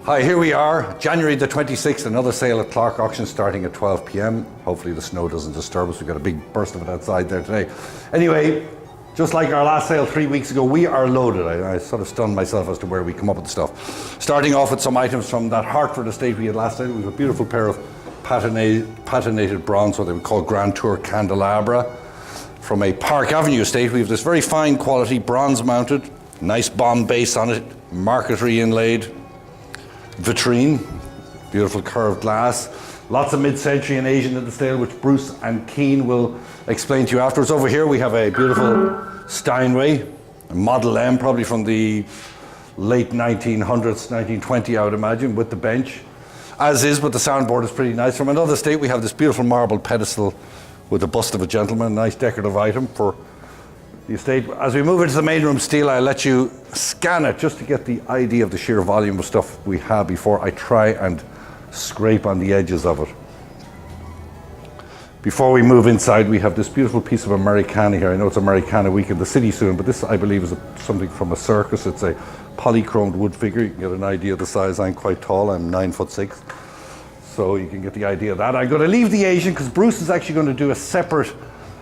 Hi, here we are, January the 26th, another sale at Clarke Auction starting at 12 p.m. Hopefully the snow doesn't disturb us. We've got a big burst of it outside there today. Anyway, just like our last sale 3 weeks ago, we are loaded. I sort of stunned myself as to where we come up with the stuff. Starting off with some items from that Hartford estate we had last night. We have a beautiful pair of patinated bronze, what they would call Grand Tour candelabra. From a Park Avenue estate, we have this very fine quality bronze mounted, nice bomb base on it, marquetry inlaid, vitrine, beautiful curved glass, lots of mid-century and Asian in the style, which Bruce and Keane will explain to you afterwards. Over here we have a beautiful Steinway, a Model M, probably from the late 1900s, 1920 I would imagine, with the bench. As is, but the soundboard is pretty nice. From another estate we have this beautiful marble pedestal with a bust of a gentleman, a nice decorative item for the estate. As we move into the main room steel, I'll let you scan it just to get the idea of the sheer volume of stuff we have before I try and scrape on the edges of it. Before we move inside, we have this beautiful piece of Americana here. I know it's Americana week in the city soon, but this I believe is something from a circus. It's a polychromed wood figure. You can get an idea of the size. I'm quite tall, I'm 9'6", so you can get the idea of that. I'm going to leave the Asian because Bruce is actually going to do a separate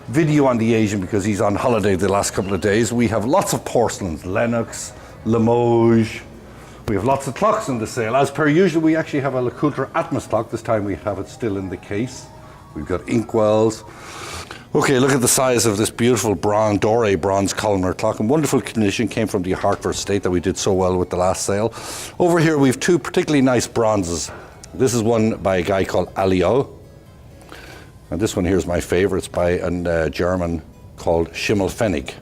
video on the Asian because he's on holiday the last couple of days. We have lots of porcelains, Lenox, Limoges. We have lots of clocks in the sale. As per usual, we actually have a Le Coultre Atmos clock. This time we have it still in the case. We've got inkwells. Okay, look at the size of this beautiful Doré bronze columnar clock. In wonderful condition, came from the Hartford estate that we did so well with the last sale. Over here we have two particularly nice bronzes. This is one by a guy called Alio. And this one here is my favorite. It's by a German called Schimmelpfennig.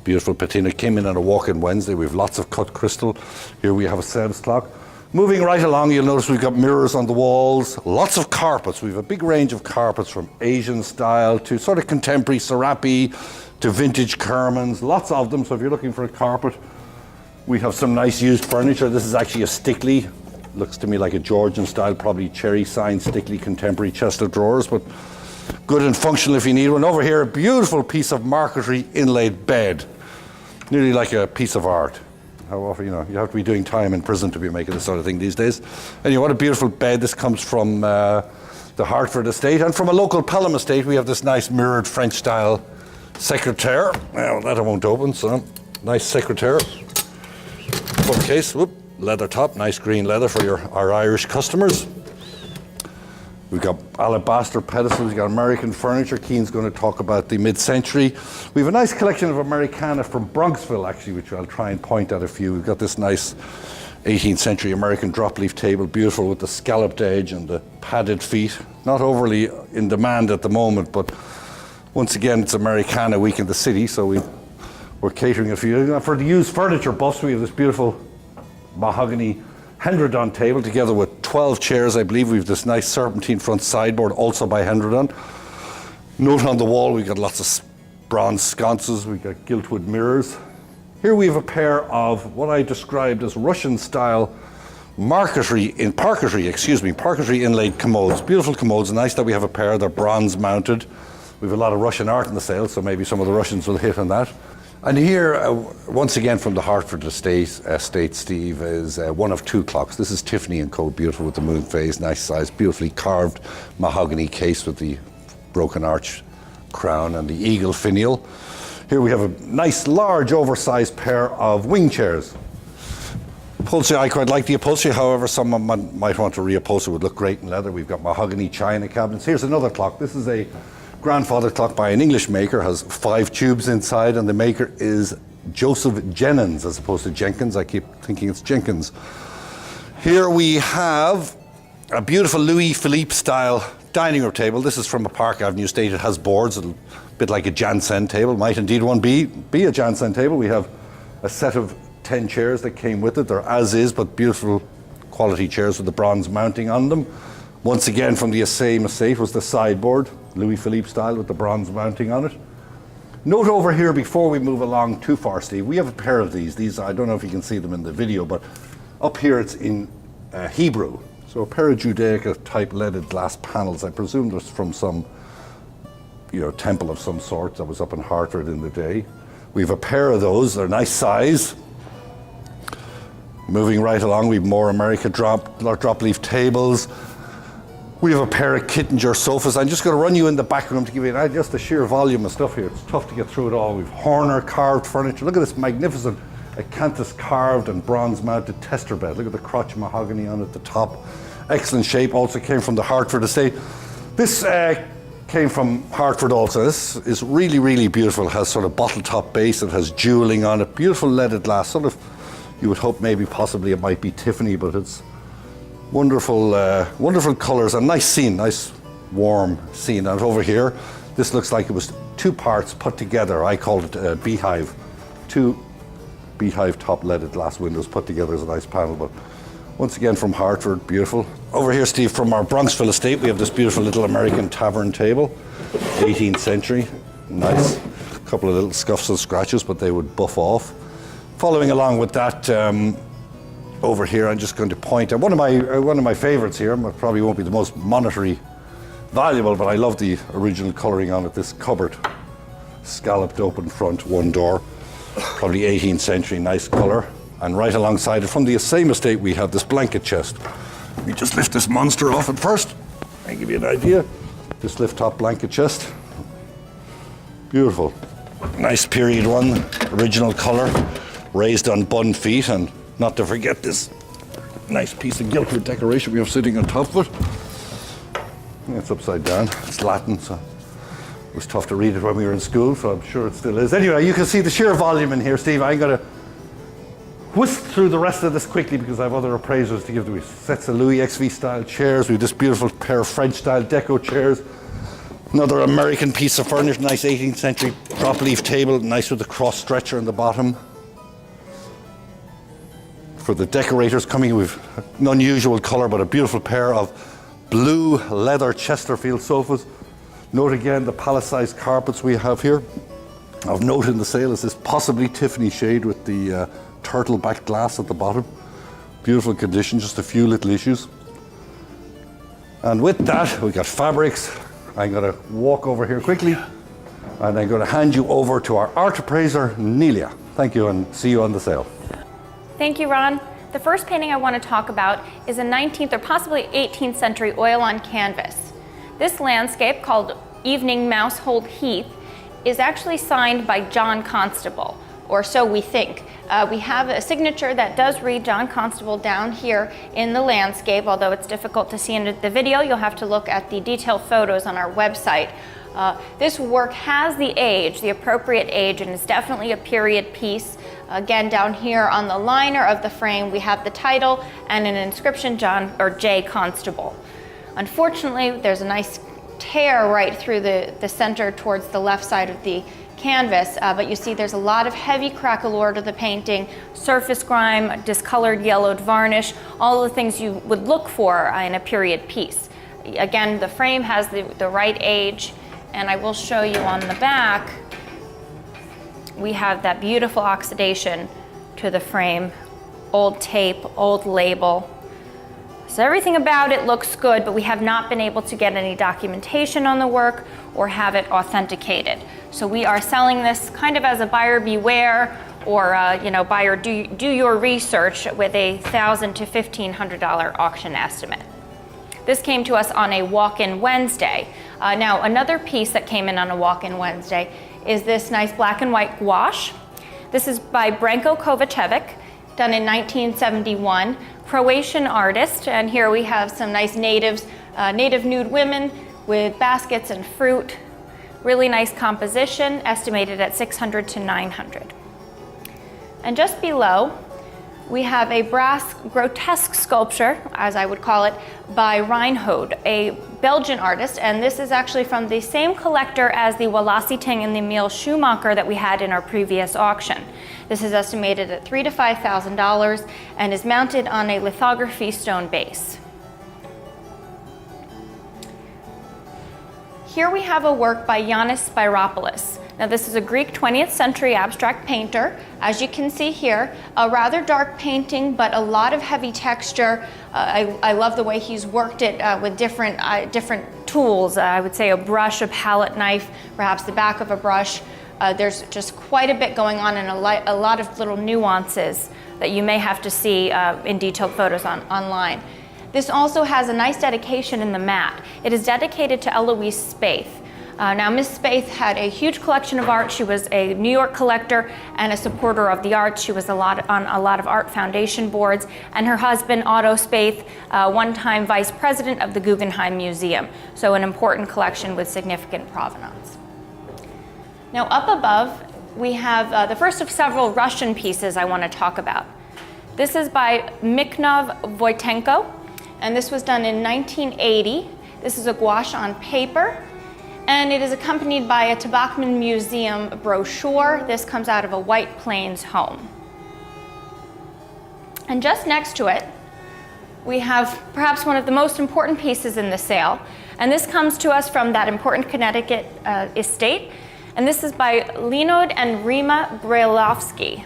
Beautiful patina. Came in on a walk-in Wednesday. We have lots of cut crystal. Here we have a Seb's clock. Moving right along, you'll notice we've got mirrors on the walls. Lots of carpets. We have a big range of carpets from Asian style to sort of contemporary Serapi to vintage Kermans. Lots of them. So if you're looking for a carpet, we have some nice used furniture. This is actually a Stickley. Looks to me like a Georgian style, probably cherry signed Stickley contemporary chest of drawers, but good and functional if you need one. Over here, a beautiful piece of marquetry inlaid bed, nearly like a piece of art. How often, you have to be doing time in prison to be making this sort of thing these days. Anyway, what a beautiful bed. This comes from the Hartford estate, and from a local Pelham estate, we have this nice mirrored French style secretaire. Well, that won't open, so nice secretaire. Bookcase, whoop. Leather top, nice green leather for our Irish customers. We've got alabaster pedestals, we've got American furniture. Keane's going to talk about the mid-century. We have a nice collection of Americana from Bronxville, actually, which I'll try and point at a few. We've got this nice 18th century American drop leaf table, beautiful with the scalloped edge and the padded feet. Not overly in demand at the moment, but once again, it's Americana week in the city, so we're catering a few. For the used furniture buffs, we have this beautiful mahogany Hendredon table together with 12 chairs. I believe we have this nice serpentine front sideboard also by Hendredon. Note on the wall we've got lots of bronze sconces, we've got giltwood mirrors. Here we have a pair of what I described as Russian style parquetry inlaid commodes. Beautiful commodes, nice that we have a pair. They're bronze mounted. We have a lot of Russian art in the sale, so maybe some of the Russians will hit on that. And here, once again from the Hartford estate, Steve, is one of two clocks. This is Tiffany & Co, beautiful with the moon phase, nice size, beautifully carved mahogany case with the broken arch crown and the eagle finial. Here we have a nice, large, oversized pair of wing chairs. Upholstery, I quite like the upholstery, however, someone might want to reupholster. It would look great in leather. We've got mahogany china cabinets. Here's another clock. This is a grandfather clock by an English maker, has 5 tubes inside, and the maker is Joseph Jennings as opposed to Jenkins. I keep thinking it's Jenkins. Here we have a beautiful Louis Philippe style dining room table. This is from a Park Avenue estate. It has boards, a bit like a Jansen table. Might indeed one be a Jansen table. We have a set of 10 chairs that came with it. They're as is, but beautiful quality chairs with the bronze mounting on them. Once again, from the same estate was the sideboard, Louis Philippe style with the bronze mounting on it. Note over here, before we move along too far, Steve, we have a pair of these. These, I don't know if you can see them in the video, but up here it's in Hebrew. So a pair of Judaica type leaded glass panels. I presume there's from some temple of some sort that was up in Hartford in the day. We have a pair of those, they're nice size. Moving right along, we have more American drop leaf tables. We have a pair of Kittinger sofas. I'm just going to run you in the back room to give you just the sheer volume of stuff here. It's tough to get through it all. We have Horner carved furniture. Look at this magnificent acanthus carved and bronze mounted tester bed. Look at the crotch mahogany on at the top. Excellent shape, also came from the Hartford estate. This came from Hartford also. This is really, really beautiful. It has sort of bottle top base. It has jewelling on it. Beautiful leaded glass. Sort of, you would hope maybe possibly it might be Tiffany, but it's wonderful, wonderful colours. A nice scene, nice warm scene. And over here, this looks like it was two parts put together. I called it a beehive. Two beehive top leaded glass windows put together as a nice panel. But once again from Hartford, beautiful. Over here, Steve, from our Bronxville estate, we have this beautiful little American tavern table, 18th century. Nice. A couple of little scuffs and scratches, but they would buff off. Following along with that, over here, I'm just going to point at one of my favourites here. It probably won't be the most monetary valuable, but I love the original colouring on it. This cupboard, scalloped open front, one door, probably 18th century, nice colour. And right alongside it, from the same estate, we have this blanket chest. We just lift this monster off at first. I'll give you an idea. This lift top blanket chest. Beautiful. Nice period one, original colour, raised on bun feet, and not to forget this nice piece of gilt decoration we have sitting on top of it. It's upside down. It's Latin, so it was tough to read it when we were in school, so I'm sure it still is. Anyway, you can see the sheer volume in here, Steve. I'm going to whisk through the rest of this quickly because I have other appraisers to give to you. Sets of Louis XV style chairs. We have this beautiful pair of French style deco chairs. Another American piece of furniture, nice 18th century drop leaf table, nice with the cross stretcher in the bottom. For the decorators coming with an unusual colour, but a beautiful pair of blue leather Chesterfield sofas. Note again the palace-sized carpets we have here. Of note in the sale is this possibly Tiffany shade with the turtle back glass at the bottom. Beautiful condition, just a few little issues. And with that, we got fabrics. I'm going to walk over here quickly, and I'm going to hand you over to our art appraiser, Nelia. Thank you, and see you on the sale. Thank you, Ron. The first painting I want to talk about is a 19th or possibly 18th century oil on canvas. This landscape, called Evening Mousehold Heath, is actually signed by John Constable, or so we think. We have a signature that does read John Constable down here in the landscape, although it's difficult to see in the video. You'll have to look at the detailed photos on our website. This work has the age, the appropriate age, and it's definitely a period piece. Again, down here on the liner of the frame, we have the title and an inscription, John or J. Constable. Unfortunately, there's a nice tear right through the center towards the left side of the canvas, but you see there's a lot of heavy craquelure to the painting, surface grime, discolored yellowed varnish, all the things you would look for in a period piece. Again, the frame has the right age, and I will show you on the back, we have that beautiful oxidation to the frame, old tape, old label. So everything about it looks good, but we have not been able to get any documentation on the work or have it authenticated. So we are selling this kind of as a buyer beware, or buyer do your research with a $1,000 to $1,500 auction estimate. This came to us on a walk-in Wednesday. Now another piece that came in on a walk-in Wednesday is this nice black and white gouache. This is by Branko Kovacevic, done in 1971, Croatian artist, and here we have some nice native nude women with baskets and fruit. Really nice composition, estimated at $600 to $900. And just below, we have a brass grotesque sculpture, as I would call it, by Reinhode, a Belgian artist, and this is actually from the same collector as the Wallace-Ting and the Emile Schumacher that we had in our previous auction. This is estimated at $3,000 to $5,000 and is mounted on a lithography stone base. Here we have a work by Yannis Spyropoulos. Now this is a Greek 20th century abstract painter. As you can see here, a rather dark painting, but a lot of heavy texture. I love the way he's worked it with different tools. I would say a brush, a palette knife, perhaps the back of a brush. There's just quite a bit going on and a lot of little nuances that you may have to see in detailed photos online. This also has a nice dedication in the mat. It is dedicated to Eloise Spaeth. Now, Ms. Spaeth had a huge collection of art. She was a New York collector and a supporter of the arts. She was on a lot of art foundation boards. And her husband, Otto Spaeth, one-time vice president of the Guggenheim Museum. So an important collection with significant provenance. Now, up above, we have the first of several Russian pieces I want to talk about. This is by Mikhail Voitenko, and this was done in 1980. This is a gouache on paper. And it is accompanied by a Tabachman Museum brochure. This comes out of a White Plains home. And just next to it, we have perhaps one of the most important pieces in the sale. And this comes to us from that important Connecticut estate. And this is by Leonid and Rima Brailovsky,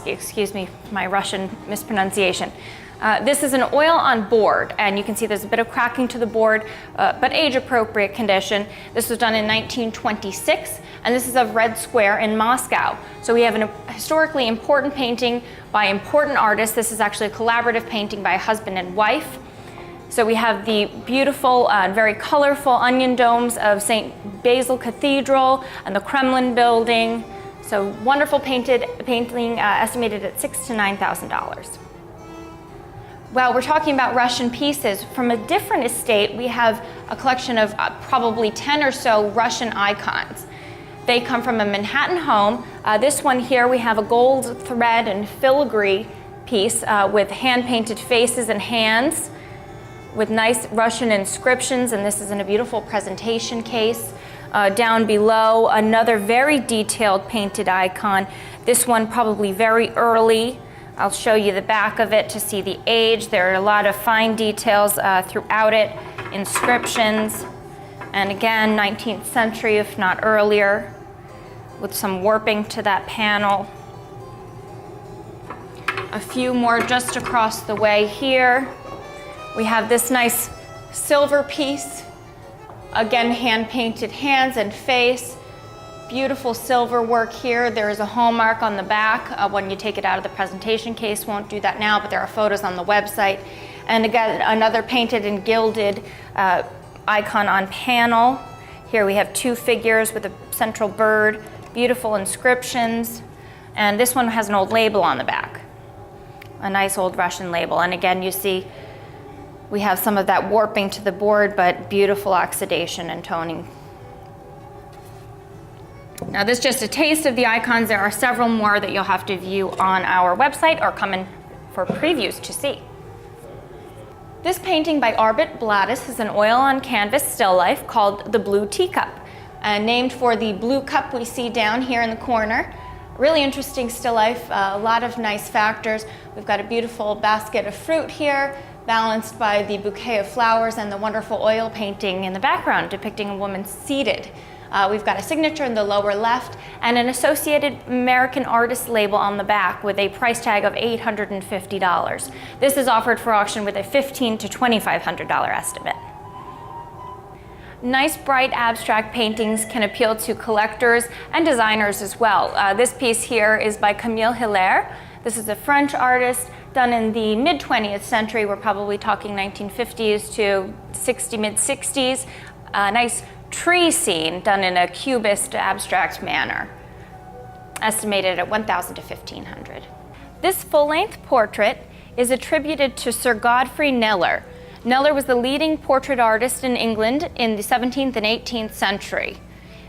excuse me, my Russian mispronunciation. This is an oil on board, and you can see there's a bit of cracking to the board, but age-appropriate condition. This was done in 1926, and this is of Red Square in Moscow. So we have a historically important painting by important artists. This is actually a collaborative painting by a husband and wife. So we have the beautiful and very colorful onion domes of St. Basil Cathedral and the Kremlin building. So wonderful painting, estimated at $6,000 to $9,000. While we're talking about Russian pieces, from a different estate, we have a collection of probably 10 or so Russian icons. They come from a Manhattan home. This one here, we have a gold thread and filigree piece with hand-painted faces and hands with nice Russian inscriptions, and this is in a beautiful presentation case. Down below, another very detailed painted icon. This one probably very early. I'll show you the back of it to see the age. There are a lot of fine details throughout it, inscriptions, and again, 19th century, if not earlier, with some warping to that panel. A few more just across the way here. We have this nice silver piece, again, hand-painted hands and face. Beautiful silver work here. There is a hallmark on the back when you take it out of the presentation case. Won't do that now, but there are photos on the website. And again, another painted and gilded icon on panel. Here we have two figures with a central bird, beautiful inscriptions. And this one has an old label on the back, a nice old Russian label. And again, you see we have some of that warping to the board, but beautiful oxidation and toning. Now, this is just a taste of the icons. There are several more that you'll have to view on our website or come in for previews to see. This painting by Arbit Blattis is an oil on canvas still life called the Blue Teacup, named for the blue cup we see down here in the corner. Really interesting still life, a lot of nice factors. We've got a beautiful basket of fruit here, balanced by the bouquet of flowers and the wonderful oil painting in the background depicting a woman seated. We've got a signature in the lower left and an Associated American Artists label on the back with a price tag of $850. This is offered for auction with a $1,500 to $2,500 estimate. Nice, bright, abstract paintings can appeal to collectors and designers as well. This piece here is by Camille Hilaire. This is a French artist done in the mid-20th century. We're probably talking 1950s to mid-60s. Nice tree scene done in a cubist abstract manner, estimated at $1,000 to $1,500. This full-length portrait is attributed to Sir Godfrey Kneller. Kneller was the leading portrait artist in England in the 17th and 18th century.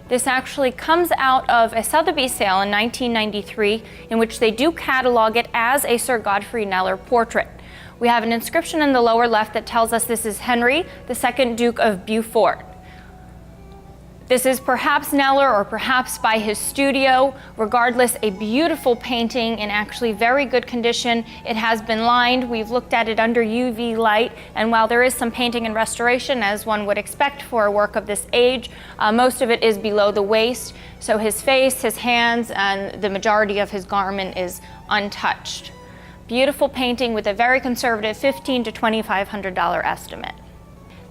This actually comes out of a Sotheby's sale in 1993 in which they do catalog it as a Sir Godfrey Kneller portrait. We have an inscription in the lower left that tells us this is Henry, the second Duke of Beaufort. This is perhaps Kneller or perhaps by his studio. Regardless, a beautiful painting in actually very good condition. It has been lined. We've looked at it under UV light, and while there is some painting and restoration, as one would expect for a work of this age, most of it is below the waist. So his face, his hands, and the majority of his garment is untouched. Beautiful painting with a very conservative $1,500 to $2,500 estimate.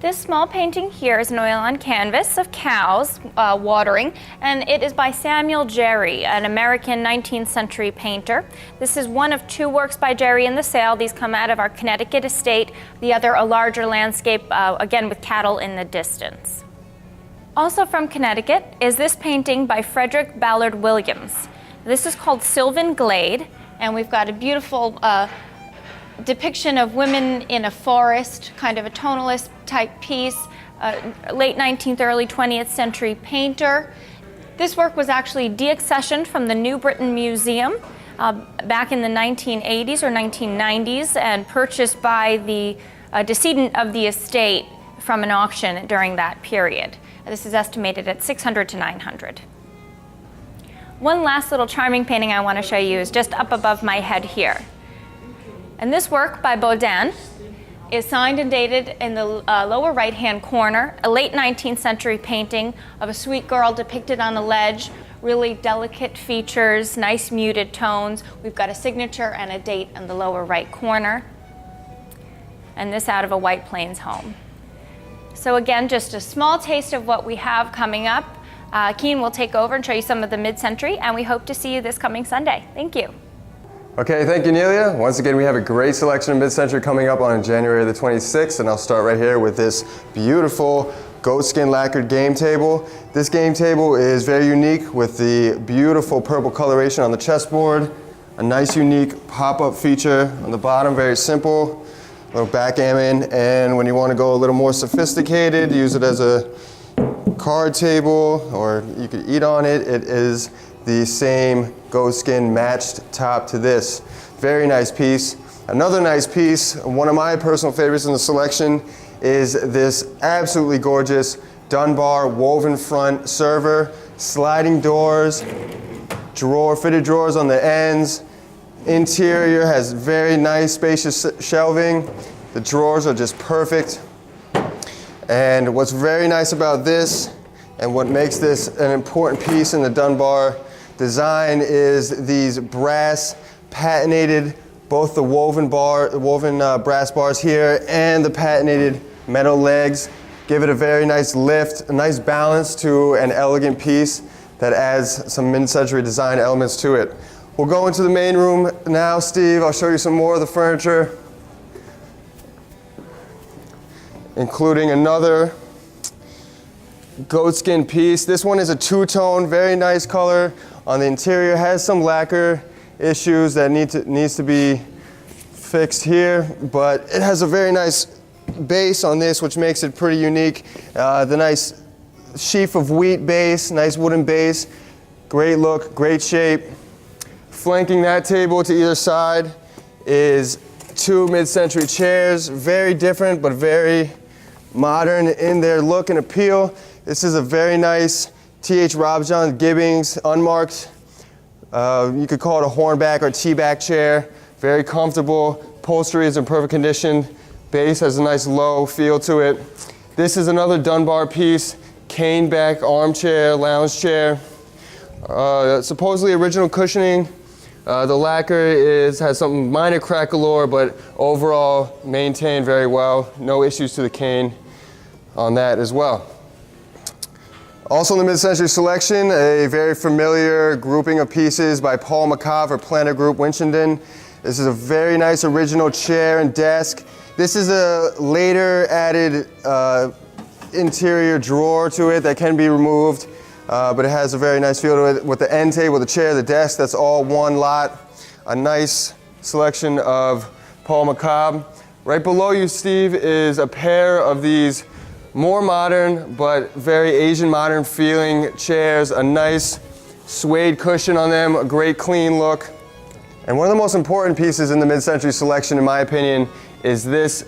This small painting here is an oil on canvas of cows watering, and it is by Samuel Jerry, an American 19th century painter. This is one of 2 works by Jerry in the sale. These come out of our Connecticut estate, the other a larger landscape, again with cattle in the distance. Also from Connecticut is this painting by Frederick Ballard Williams. This is called Sylvan Glade, and we've got a beautiful depiction of women in a forest, kind of a tonalist type piece, late 19th, early 20th century painter. This work was actually deaccessioned from the New Britain Museum back in the 1980s or 1990s and purchased by the decedent of the estate from an auction during that period. This is estimated at $600 to $900. One last little charming painting I want to show you is just up above my head here. And this work by Baudin is signed and dated in the lower right-hand corner, a late 19th century painting of a sweet girl depicted on a ledge, really delicate features, nice muted tones. We've got a signature and a date in the lower right corner. And this out of a White Plains home. So again, just a small taste of what we have coming up. Keen will take over and show you some of the mid-century, and we hope to see you this coming Sunday. Thank you. Okay, thank you, Nelia. Once again, we have a great selection of mid-century coming up on January the 26th, and I'll start right here with this beautiful goatskin lacquered game table. This game table is very unique with the beautiful purple coloration on the chessboard, a nice unique pop-up feature on the bottom, very simple, little backgammon, and when you want to go a little more sophisticated, use it as a card table, or you could eat on it. It is the same goatskin matched top to this. Very nice piece. Another nice piece, one of my personal favorites in the selection, is this absolutely gorgeous Dunbar woven front server, sliding doors, fitted drawers on the ends. Interior has very nice spacious shelving. The drawers are just perfect. And what's very nice about this, and what makes this an important piece in the Dunbar design, is these brass patinated, both the woven brass bars here and the patinated metal legs give it a very nice lift, a nice balance to an elegant piece that adds some mid-century design elements to it. We'll go into the main room now, Steve. I'll show you some more of the furniture, including another goatskin piece. This one is a two-tone, very nice color on the interior. Has some lacquer issues that needs to be fixed here, but it has a very nice base on this, which makes it pretty unique. The nice sheaf of wheat base, nice wooden base, great look, great shape. Flanking that table to either side is 2 mid-century chairs, very different but very modern in their look and appeal. This is a very nice T.H. Robjohn Gibbings, unmarked. You could call it a hornback or T-back chair. Very comfortable. Upholstery is in perfect condition. Base has a nice low feel to it. This is another Dunbar piece, cane back armchair, lounge chair. Supposedly original cushioning. The lacquer has some minor crack galore, but overall maintained very well. No issues to the cane on that as well. Also in the mid-century selection, a very familiar grouping of pieces by Paul McCaw, Planter Group, Winchendon. This is a very nice original chair and desk. This is a later added interior drawer to it that can be removed, but it has a very nice feel to it with the end table, the chair, the desk. That's all one lot. A nice selection of Paul McCaw. Right below you, Steve, is a pair of these more modern but very Asian modern feeling chairs. A nice suede cushion on them, a great clean look. And one of the most important pieces in the mid-century selection, in my opinion, is this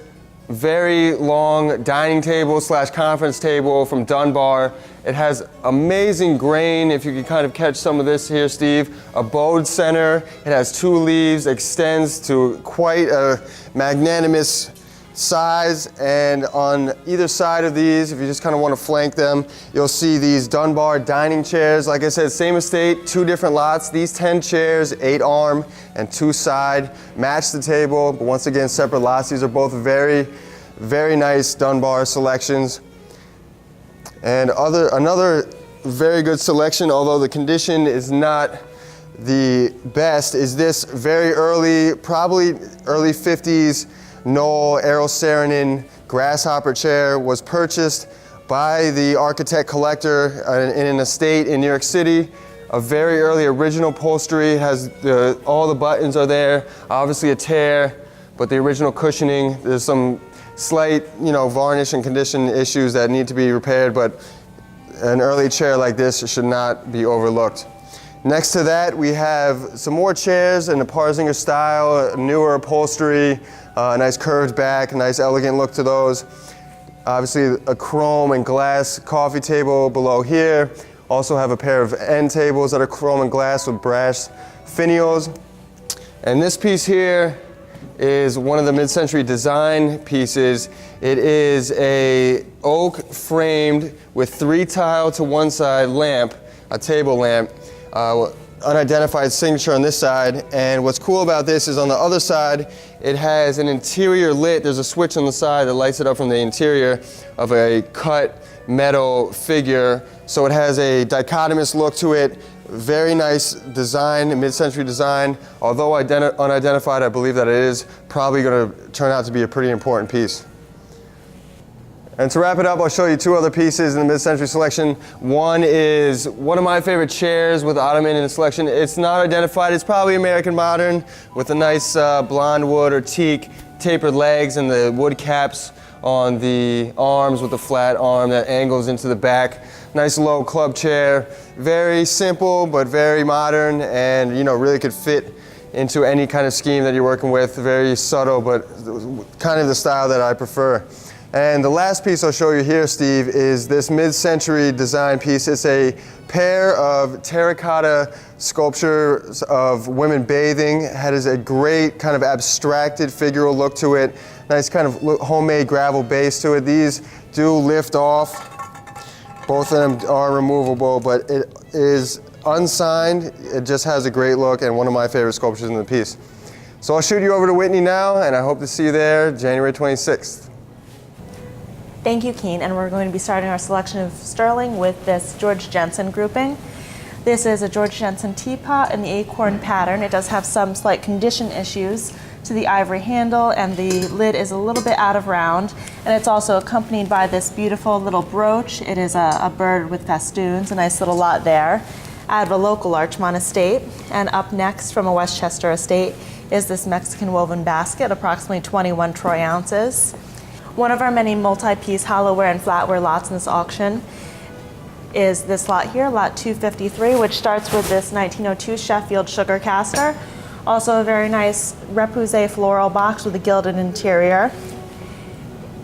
very long dining table / conference table from Dunbar. It has amazing grain, if you can kind of catch some of this here, Steve. A bowed center, it has 2 leaves, extends to quite a magnanimous size, and on either side of these, if you just kind of want to flank them, you'll see these Dunbar dining chairs. Like I said, same estate, 2 different lots. These 10 chairs, 8 arm and 2 side, match the table, but once again, separate lots. These are both very very nice Dunbar selections. And another very good selection, although the condition is not the best, is this very early, probably early 50s Knoll Arrow Saarinen grasshopper chair. Was purchased by the architect collector in an estate in New York City. A very early original upholstery, has all the buttons are there, obviously a tear, but the original cushioning, there's some slight, varnish and condition issues that need to be repaired, but an early chair like this should not be overlooked. Next to that, we have some more chairs in the Parzinger style, newer upholstery, a nice curved back, a nice elegant look to those. Obviously a chrome and glass coffee table below here. Also have a pair of end tables that are chrome and glass with brass finials. And this piece here is one of the mid-century design pieces. It is a oak framed with 3-tile to one side lamp, a table lamp, unidentified signature on this side. And what's cool about this is on the other side, it has an interior lit. There's a switch on the side that lights it up from the interior of a cut metal figure. So it has a dichotomous look to it. Very nice design, mid-century design. Although unidentified, I believe that it is probably going to turn out to be a pretty important piece. And to wrap it up, I'll show you 2 other pieces in the mid-century selection. One is one of my favorite chairs with ottoman in the selection. It's not identified. It's probably American modern with a nice blonde wood or teak tapered legs and the wood caps on the arms with a flat arm that angles into the back. Nice low club chair. Very simple but very modern, and really could fit into any kind of scheme that you're working with. Very subtle, but kind of the style that I prefer. And the last piece I'll show you here, Steve, is this mid-century design piece. It's a pair of terracotta sculptures of women bathing. It has a great kind of abstracted figural look to it. Nice kind of homemade gravel base to it. These do lift off. Both of them are removable, but it is unsigned. It just has a great look and one of my favorite sculptures in the piece. So I'll shoot you over to Whitney now, and I hope to see you there January 26th. Thank you, Keen, and we're going to be starting our selection of sterling with this George Jensen grouping. This is a George Jensen teapot in the acorn pattern. It does have some slight condition issues to the ivory handle, and the lid is a little bit out of round, and it's also accompanied by this beautiful little brooch. It is a bird with festoons, a nice little lot there, out of a local Larchmont estate. And up next from a Westchester estate is this Mexican woven basket, approximately 21 troy ounces. One of our many multi-piece hollowware and flatware lots in this auction is this lot here, lot 253, which starts with this 1902 Sheffield sugar caster. Also a very nice repoussé floral box with a gilded interior.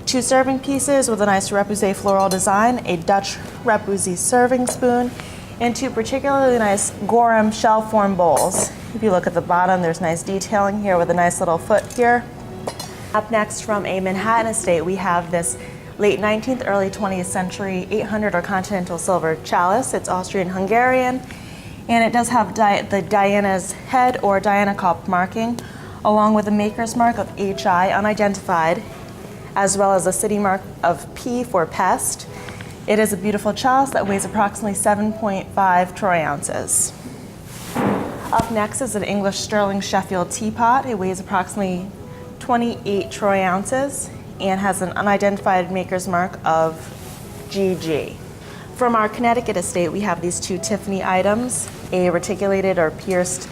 2 serving pieces with a nice repoussé floral design, a Dutch repoussé serving spoon, and 2 particularly nice Gorham shell form bowls. If you look at the bottom, there's nice detailing here with a nice little foot here. Up next from a Manhattan estate, we have this late 19th, early 20th century 800 or continental silver chalice. It's Austrian-Hungarian, and it does have the Diana's head or Diana cup marking, along with a maker's mark of HI, unidentified, as well as a city mark of P for pest. It is a beautiful chalice that weighs approximately 7.5 troy ounces. Up next is an English sterling Sheffield teapot. It weighs approximately 28 troy ounces and has an unidentified maker's mark of GG. From our Connecticut estate, we have these 2 Tiffany items, a reticulated or pierced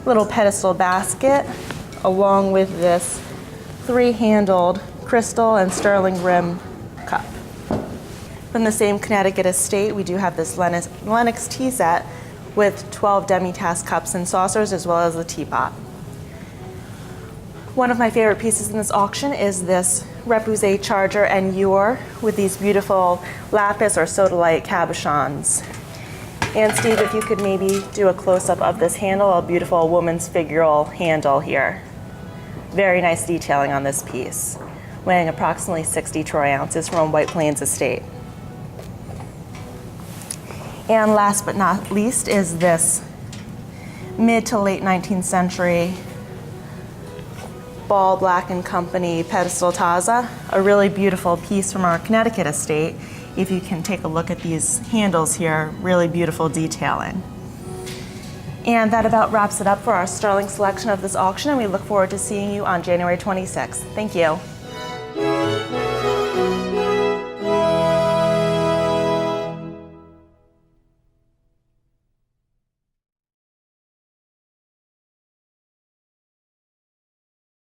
little pedestal basket, along with this 3-handled crystal and sterling rim cup. From the same Connecticut estate, we do have this Lennox tea set with 12 demi-tasse cups and saucers, as well as the teapot. One of my favorite pieces in this auction is this repoussé charger and ewer with these beautiful lapis or sodalite cabochons. And Steve, if you could maybe do a close-up of this handle, a beautiful woman's figural handle here. Very nice detailing on this piece, weighing approximately 60 troy ounces from White Plains estate. And last but not least is this mid to late 19th century Ball Black & Company pedestal Taza, a really beautiful piece from our Connecticut estate. If you can take a look at these handles here, really beautiful detailing. And that about wraps it up for our sterling selection of this auction, and we look forward to seeing you on January 26th. Thank you.